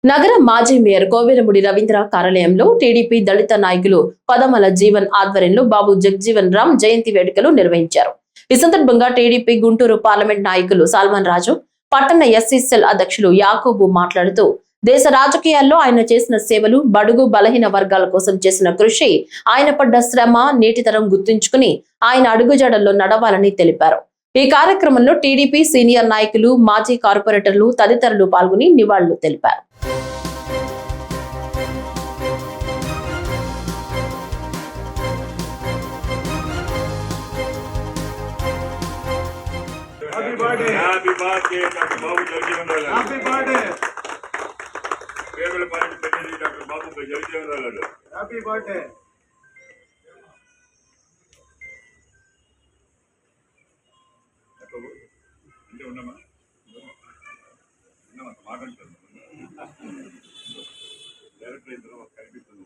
నగర మాజీ మేయర్ కోవెలమూడి రవీంద్ర కార్యాలయంలో టీడీపీ దళిత నాయకులు పదమల జీవన్ ఆధ్వర్యంలో బాబు జగజీవన్ రామ్ జయంతి వేడుకలు నిర్వహించారు. ఈ సందర్భంగా టీడీపీ గుంటూరు పార్లమెంట్ నాయకులు సాల్మన్ రాజు, పట్టణ ఎస్సీ సెల్ అధ్యక్షులు యాకూబు మాట్లాడుతూ దేశ రాజకీయాల్లో ఆయన చేసిన సేవలు, బడుగు బలహీన వర్గాల కోసం చేసిన కృషి, ఆయన పడ్డ శ్రమ నేటితరం గుర్తుంచుకుని ఆయన అడుగుజాడల్లో నడవాలని తెలిపారు. ఈ కార్యక్రమంలో టీడీపీ సీనియర్ నాయకులు, మాజీ కార్పొరేటర్లు తదితరులు పాల్గొని నివాళులు తెలిపారు. Happy birthday. Happy birthday, Dr. Babu Jagjeevan Rao. Happy birthday. Favorite party secretary, Dr. Babu Jagjeevan Rao. Happy birthday. అంటే ఉన్నామా మాట్లాడుతాను డైరెక్టర్ ఇద్దరు కనిపిస్తుంది